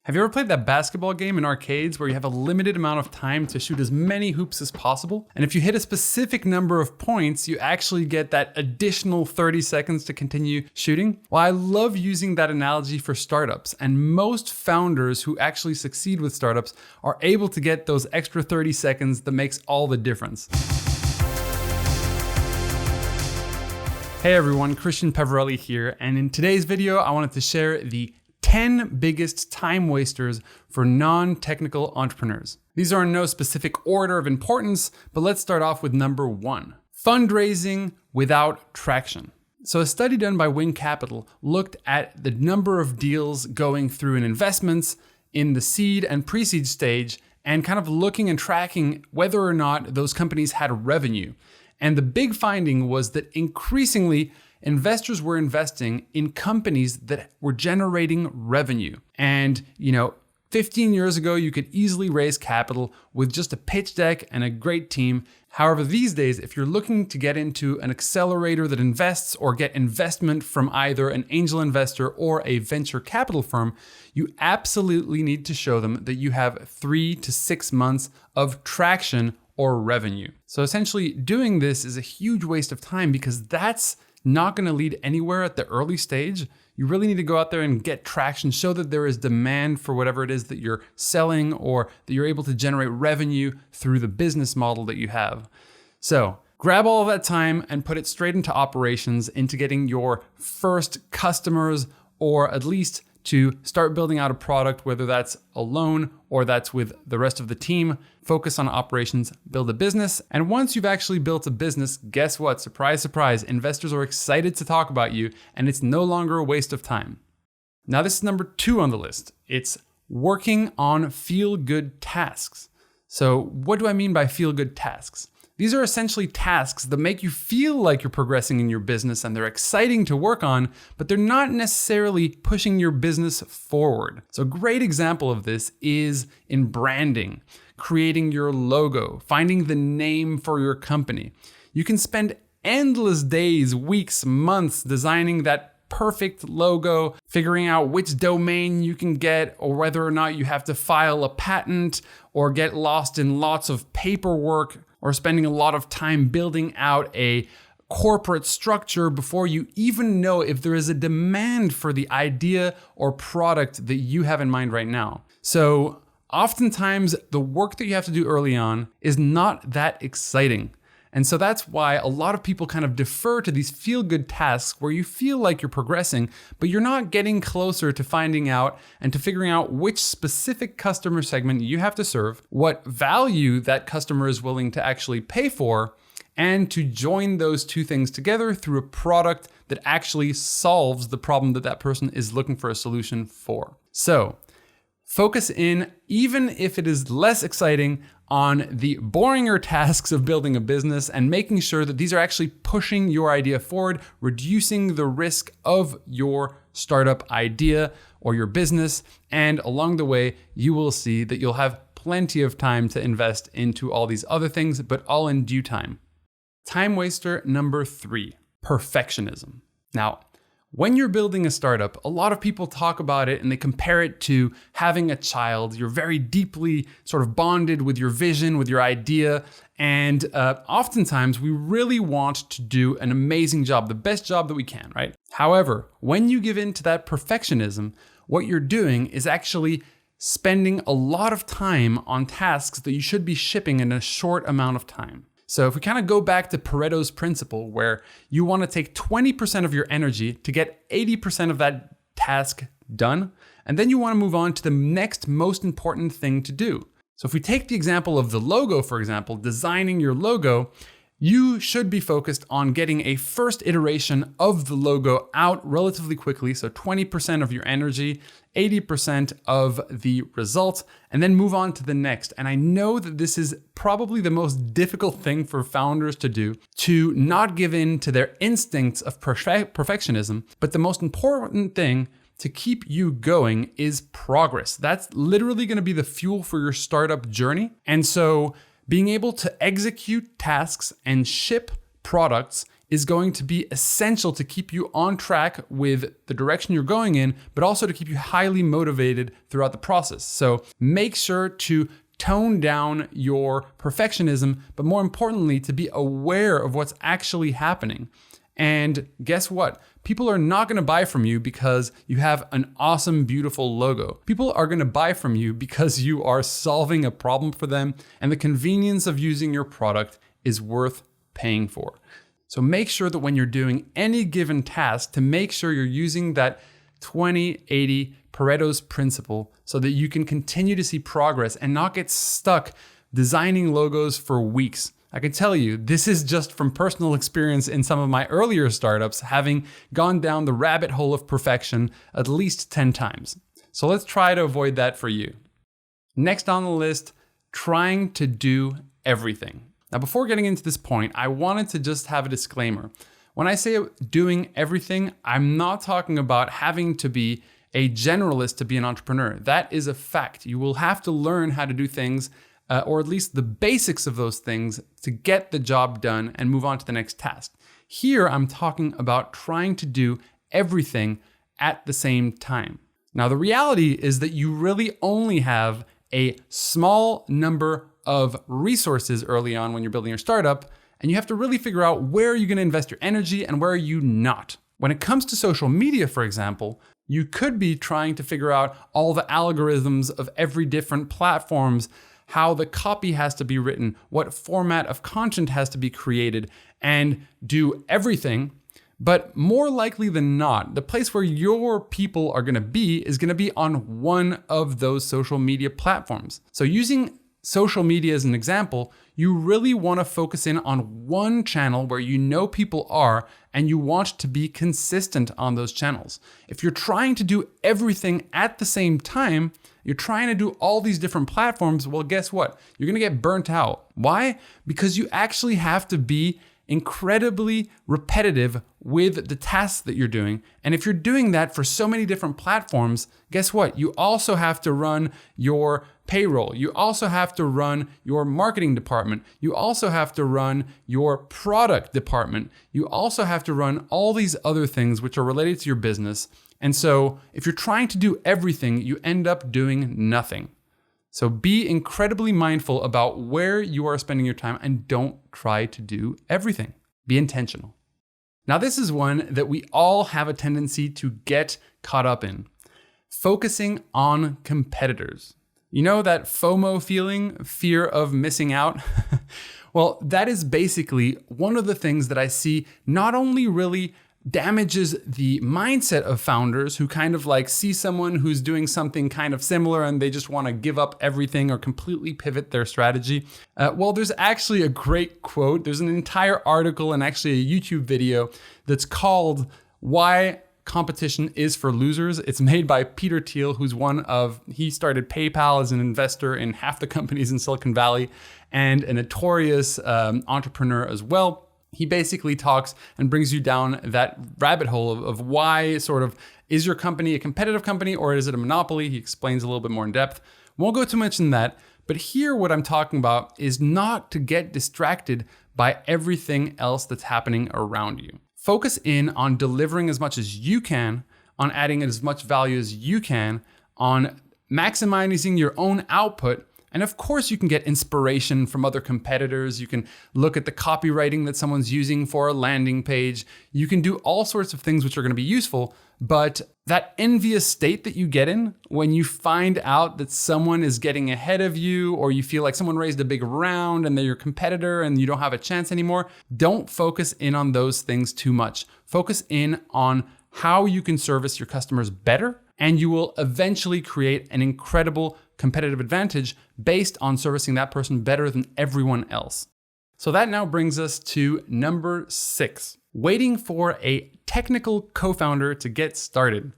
Have you ever played that basketball game in arcades where you have a limited amount of time to shoot as many hoops as possible? And if you hit a specific number of points, you actually get that additional 30 seconds to continue shooting? Well, I love using that analogy for startups, and most founders who actually succeed with startups are able to get those extra 30 seconds that makes all the difference. Hey everyone, Christian Pavarelli here, and in today's video, I wanted to share the 10 biggest time wasters for non-technical entrepreneurs. These are in no specific order of importance, but let's start off with number 1. Fundraising without traction. So a study done by Wing Capital looked at the number of deals going through in investments in the seed and pre-seed stage and kind of looking and tracking whether or not those companies had revenue. And the big finding was that increasingly investors were investing in companies that were generating revenue. And, 15 years ago, you could easily raise capital with just a pitch deck and a great team. However, these days, if you're looking to get into an accelerator that invests or get investment from either an angel investor or a venture capital firm, you absolutely need to show them that you have 3 to 6 months of traction or revenue. So essentially, doing this is a huge waste of time because that's not going to lead anywhere at the early stage. You really need to go out there and get traction, show that there is demand for whatever it is that you're selling or that you're able to generate revenue through the business model that you have. So grab all of that time and put it straight into operations, into getting your first customers, or at least to start building out a product, whether that's alone or that's with the rest of the team. Focus on operations, build a business. And once you've actually built a business, guess what? Surprise, surprise, investors are excited to talk about you and it's no longer a waste of time. Now, this is number 2 on the list. It's working on feel-good tasks. So what do I mean by feel-good tasks? These are essentially tasks that make you feel like you're progressing in your business and they're exciting to work on, but they're not necessarily pushing your business forward. So a great example of this is in branding, creating your logo, finding the name for your company. You can spend endless days, weeks, months designing that perfect logo, figuring out which domain you can get or whether or not you have to file a patent or get lost in lots of paperwork or spending a lot of time building out a corporate structure before you even know if there is a demand for the idea or product that you have in mind right now. So oftentimes the work that you have to do early on is not that exciting. And so that's why a lot of people kind of defer to these feel-good tasks where you feel like you're progressing, but you're not getting closer to finding out and to figuring out which specific customer segment you have to serve, what value that customer is willing to actually pay for, and to join those two things together through a product that actually solves the problem that that person is looking for a solution for. So focus in, even if it is less exciting, on the boringer tasks of building a business and making sure that these are actually pushing your idea forward, reducing the risk of your startup idea or your business. And along the way, you will see that you'll have plenty of time to invest into all these other things, but all in due time. Time waster number 3, perfectionism. Now, when you're building a startup, a lot of people talk about it and they compare it to having a child. You're very deeply sort of bonded with your vision, with your idea. And oftentimes we really want to do an amazing job, the best job that we can, right? However, when you give in to that perfectionism, what you're doing is actually spending a lot of time on tasks that you should be shipping in a short amount of time. So if we kind of go back to Pareto's principle, where you want to take 20% of your energy to get 80% of that task done, and then you want to move on to the next most important thing to do. So if we take the example of the logo, for example, designing your logo, you should be focused on getting a first iteration of the logo out relatively quickly. So 20% of your energy, 80% of the result, and then move on to the next. And I know that this is probably the most difficult thing for founders to do, to not give in to their instincts of perfectionism. But the most important thing to keep you going is progress. That's literally going to be the fuel for your startup journey. And so being able to execute tasks and ship products is going to be essential to keep you on track with the direction you're going in, but also to keep you highly motivated throughout the process. So make sure to tone down your perfectionism, but more importantly, to be aware of what's actually happening. And guess what? People are not going to buy from you because you have an awesome, beautiful logo. People are going to buy from you because you are solving a problem for them, and the convenience of using your product is worth paying for. So make sure that when you're doing any given task, to make sure you're using that 20-80 Pareto's principle so that you can continue to see progress and not get stuck designing logos for weeks. I can tell you, this is just from personal experience in some of my earlier startups, having gone down the rabbit hole of perfection at least 10 times. So let's try to avoid that for you. Next on the list, trying to do everything. Now, before getting into this point, I wanted to just have a disclaimer. When I say doing everything, I'm not talking about having to be a generalist to be an entrepreneur. That is a fact. You will have to learn how to do things, or at least the basics of those things, to get the job done and move on to the next task. Here, I'm talking about trying to do everything at the same time. Now, the reality is that you really only have a small number of resources early on when you're building your startup, and you have to really figure out where you're going to invest your energy and where are you not. When it comes to social media, for example, you could be trying to figure out all the algorithms of every different platforms, how the copy has to be written, what format of content has to be created, and do everything. But more likely than not, the place where your people are going to be is going to be on one of those social media platforms. So using social media as an example, you really want to focus in on one channel where you know people are, and you want to be consistent on those channels. If you're trying to do everything at the same time, you're trying to do all these different platforms, well, guess what? You're going to get burnt out. Why? Because you actually have to be incredibly repetitive with the tasks that you're doing. And if you're doing that for so many different platforms, guess what? You also have to run your payroll. You also have to run your marketing department. You also have to run your product department. You also have to run all these other things which are related to your business. And so if you're trying to do everything, you end up doing nothing. So be incredibly mindful about where you are spending your time and don't try to do everything. Be intentional. Now, this is one that we all have a tendency to get caught up in. Focusing on competitors. You know that FOMO feeling, fear of missing out? Well, that is basically one of the things that I see not only really damages the mindset of founders who kind of like see someone who's doing something kind of similar and they just want to give up everything or completely pivot their strategy. Well, there's actually a great quote. There's an entire article and actually a YouTube video that's called Why Competition is for Losers. It's made by Peter Thiel, he started PayPal as an investor in half the companies in Silicon Valley and a notorious entrepreneur as well. He basically talks and brings you down that rabbit hole of why sort of, is your company a competitive company or is it a monopoly? He explains a little bit more in depth. Won't go too much in that, but here what I'm talking about is not to get distracted by everything else that's happening around you. Focus in on delivering as much as you can, on adding as much value as you can, on maximizing your own output. And of course, you can get inspiration from other competitors. You can look at the copywriting that someone's using for a landing page. You can do all sorts of things which are going to be useful. But that envious state that you get in when you find out that someone is getting ahead of you, or you feel like someone raised a big round and they're your competitor and you don't have a chance anymore, don't focus in on those things too much. Focus in on how you can service your customers better, and you will eventually create an incredible competitive advantage based on servicing that person better than everyone else. So that now brings us to number 6, waiting for a technical co-founder to get started.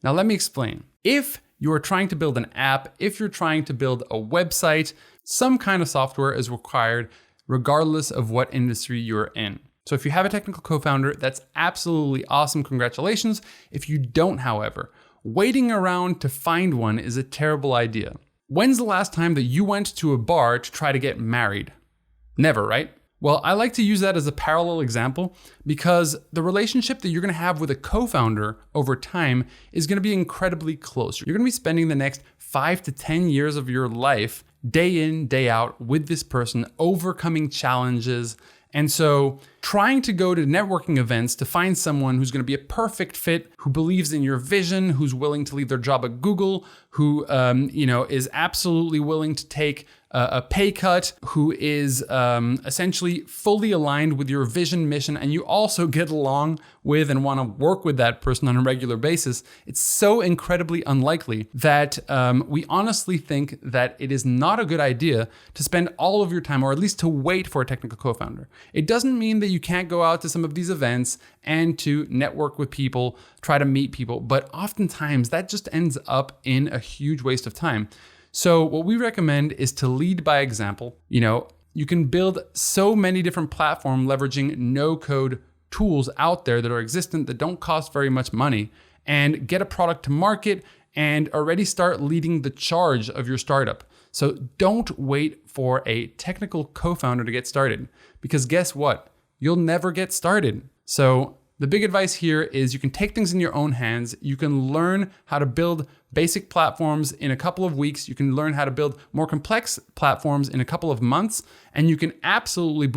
Now let me explain. If you're trying to build an app, if you're trying to build a website, some kind of software is required regardless of what industry you're in. So if you have a technical co-founder, that's absolutely awesome. Congratulations. If you don't, however, waiting around to find one is a terrible idea. When's the last time that you went to a bar to try to get married? Never, right? Well, I like to use that as a parallel example because the relationship that you're going to have with a co-founder over time is going to be incredibly close. You're going to be spending the next 5 to 10 years of your life day in, day out with this person, overcoming challenges. And so trying to go to networking events to find someone who's going to be a perfect fit, who believes in your vision, who's willing to leave their job at Google, who is absolutely willing to take a pay cut, who is essentially fully aligned with your vision, mission, and you also get along with and want to work with that person on a regular basis, it's so incredibly unlikely that we honestly think that it is not a good idea to spend all of your time, or at least to wait for a technical co-founder. It doesn't mean that you can't go out to some of these events and to network with people, try to meet people, but oftentimes that just ends up in a huge waste of time. So what we recommend is to lead by example. You can build so many different platforms leveraging no-code tools out there that are existent that don't cost very much money, and get a product to market and already start leading the charge of your startup. So don't wait for a technical co-founder to get started, because guess what? You'll never get started. So the big advice here is you can take things in your own hands. You can learn how to build basic platforms in a couple of weeks. You can learn how to build more complex platforms in a couple of months, and you can absolutely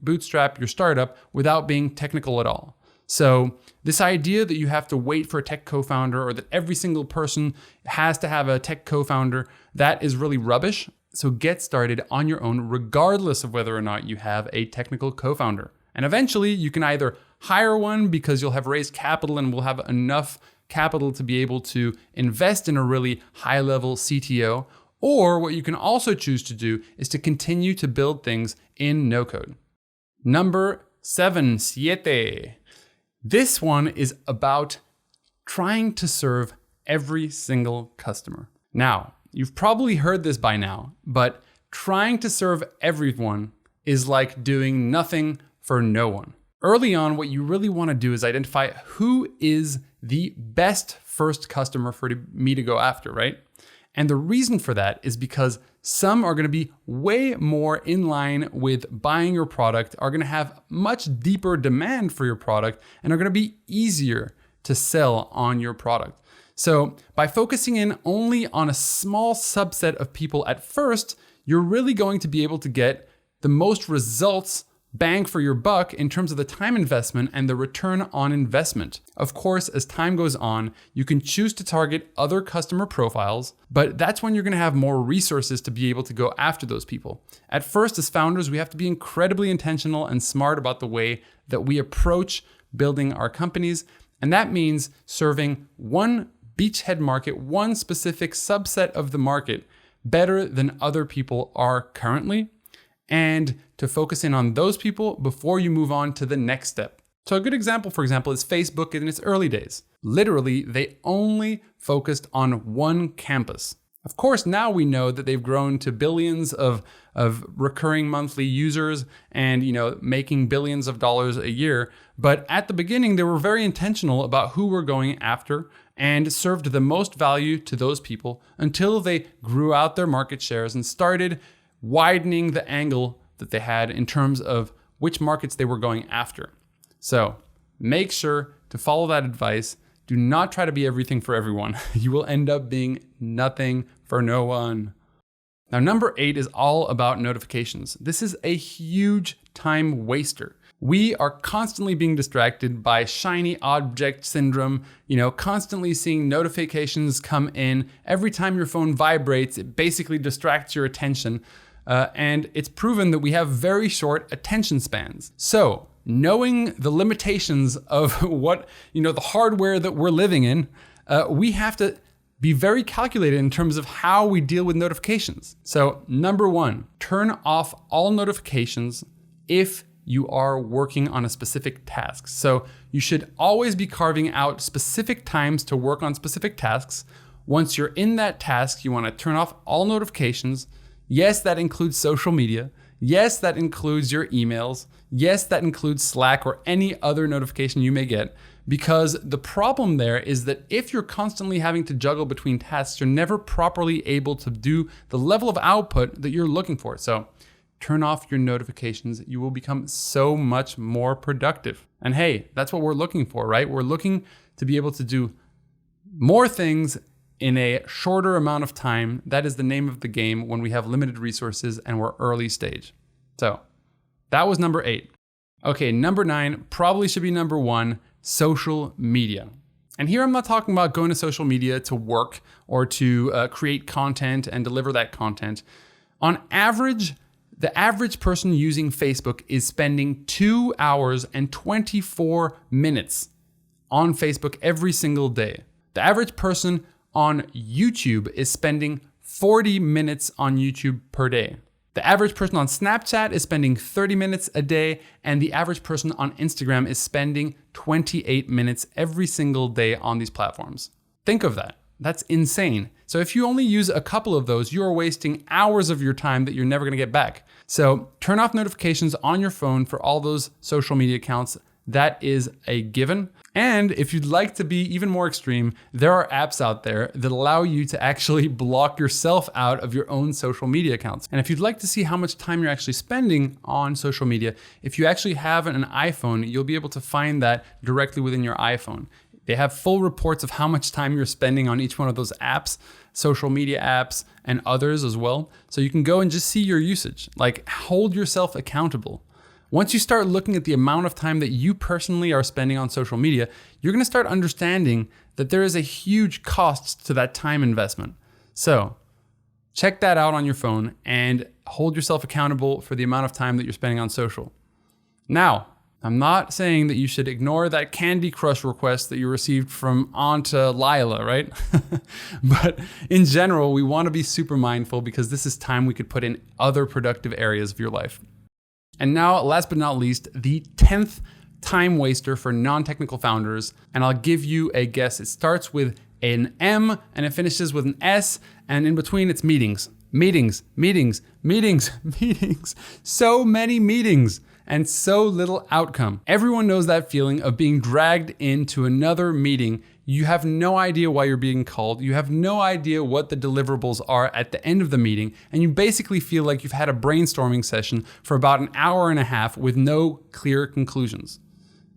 bootstrap your startup without being technical at all. So this idea that you have to wait for a tech co-founder, or that every single person has to have a tech co-founder, that is really rubbish. So get started on your own, regardless of whether or not you have a technical co-founder. And eventually you can either hire one because you'll have raised capital and will have enough capital to be able to invest in a really high-level CTO, or what you can also choose to do is to continue to build things in no-code. Number 7, siete. This one is about trying to serve every single customer. Now, you've probably heard this by now, but trying to serve everyone is like doing nothing for no one. Early on, what you really want to do is identify who is the best first customer for me to go after, right? And the reason for that is because some are going to be way more in line with buying your product, are going to have much deeper demand for your product, and are going to be easier to sell on your product. So by focusing in only on a small subset of people at first, you're really going to be able to get the most results, bang for your buck, in terms of the time investment and the return on investment. Of course, as time goes on, you can choose to target other customer profiles, but that's when you're going to have more resources to be able to go after those people. At first, as founders, we have to be incredibly intentional and smart about the way that we approach building our companies. And that means serving one beachhead market, one specific subset of the market, better than other people are currently, and to focus in on those people before you move on to the next step. So a good example, for example, is Facebook in its early days. Literally, they only focused on one campus. Of course, now we know that they've grown to billions of recurring monthly users and, making billions of dollars a year. But at the beginning, they were very intentional about who we're going after and served the most value to those people until they grew out their market shares and started widening the angle that they had in terms of which markets they were going after. So make sure to follow that advice. Do not try to be everything for everyone. You will end up being nothing for no one. Now, number 8 is all about notifications. This is a huge time waster. We are constantly being distracted by shiny object syndrome, constantly seeing notifications come in. Every time your phone vibrates, it basically distracts your attention. And it's proven that we have very short attention spans. So knowing the limitations of what, the hardware that we're living in, we have to be very calculated in terms of how we deal with notifications. So number 1, turn off all notifications if you are working on a specific task. So you should always be carving out specific times to work on specific tasks. Once you're in that task, you want to turn off all notifications. Yes, that includes social media. Yes, that includes your emails. Yes, that includes Slack or any other notification you may get. Because the problem there is that if you're constantly having to juggle between tasks, you're never properly able to do the level of output that you're looking for. So turn off your notifications. You will become so much more productive. And hey, that's what we're looking for, right? We're looking to be able to do more things in a shorter amount of time. That is the name of the game when we have limited resources and we're early stage. So that was number 8. Okay, number 9 probably should be number 1, social media. And here I'm not talking about going to social media to work or to create content and deliver that content. On average, the average person using Facebook is spending 2 hours and 24 minutes on Facebook every single day. The average person on YouTube is spending 40 minutes on YouTube per day. The average person on Snapchat is spending 30 minutes a day, and the average person on Instagram is spending 28 minutes every single day on these platforms. Think of that. That's insane. So if you only use a couple of those, you're wasting hours of your time that you're never gonna get back. So turn off notifications on your phone for all those social media accounts. That is a given. And if you'd like to be even more extreme, there are apps out there that allow you to actually block yourself out of your own social media accounts. And if you'd like to see how much time you're actually spending on social media, if you actually have an iPhone, you'll be able to find that directly within your iPhone. They have full reports of how much time you're spending on each one of those apps, social media apps, and others as well. So you can go and just see your usage, like hold yourself accountable. Once you start looking at the amount of time that you personally are spending on social media, you're gonna start understanding that there is a huge cost to that time investment. So check that out on your phone and hold yourself accountable for the amount of time that you're spending on social. Now, I'm not saying that you should ignore that Candy Crush request that you received from Aunt Lila, right? But in general, we wanna be super mindful because this is time we could put in other productive areas of your life. And now, last but not least, the 10th time waster for non-technical founders. And I'll give you a guess. It starts with an M and it finishes with an S. And in between, it's meetings. Meetings, meetings, meetings, meetings. So many meetings and so little outcome. Everyone knows that feeling of being dragged into another meeting. You have no idea why you're being called. You have no idea what the deliverables are at the end of the meeting. And you basically feel like you've had a brainstorming session for about an hour and a half with no clear conclusions.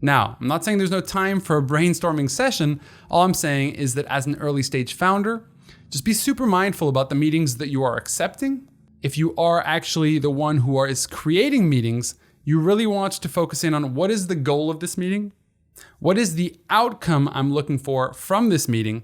Now, I'm not saying there's no time for a brainstorming session. All I'm saying is that as an early stage founder, just be super mindful about the meetings that you are accepting. If you are actually the one who is creating meetings, you really want to focus in on what is the goal of this meeting? What is the outcome I'm looking for from this meeting?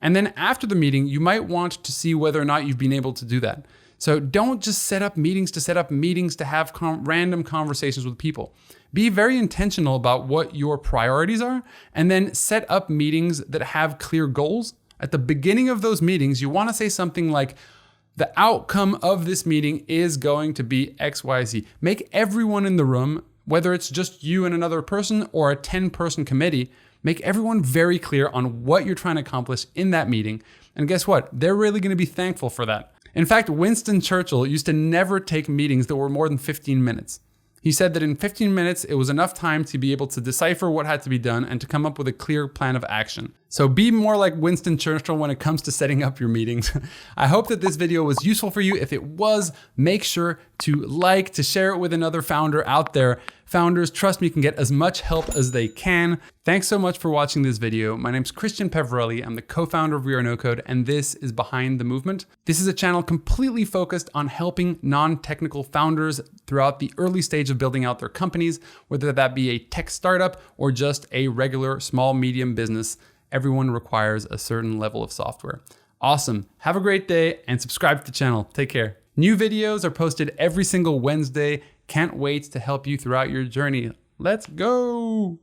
And then after the meeting, you might want to see whether or not you've been able to do that. So don't just set up meetings to have random conversations with people. Be very intentional about what your priorities are, and then set up meetings that have clear goals. At the beginning of those meetings, you want to say something like, the outcome of this meeting is going to be XYZ. Make everyone in the room, whether it's just you and another person or a 10-person committee, make everyone very clear on what you're trying to accomplish in that meeting. And guess what? They're really going to be thankful for that. In fact, Winston Churchill used to never take meetings that were more than 15 minutes. He said that in 15 minutes, it was enough time to be able to decipher what had to be done and to come up with a clear plan of action. So be more like Winston Churchill when it comes to setting up your meetings. I hope that this video was useful for you. If it was, make sure to share it with another founder out there. Founders, trust me, can get as much help as they can. Thanks so much for watching this video. My name's Christian Peverelli. I'm the co-founder of We Are No Code, and this is Behind the Movement. This is a channel completely focused on helping non-technical founders throughout the early stage of building out their companies, whether that be a tech startup or just a regular small, medium business. Everyone requires a certain level of software. Awesome. Have a great day and subscribe to the channel. Take care. New videos are posted every single Wednesday. Can't wait to help you throughout your journey. Let's go.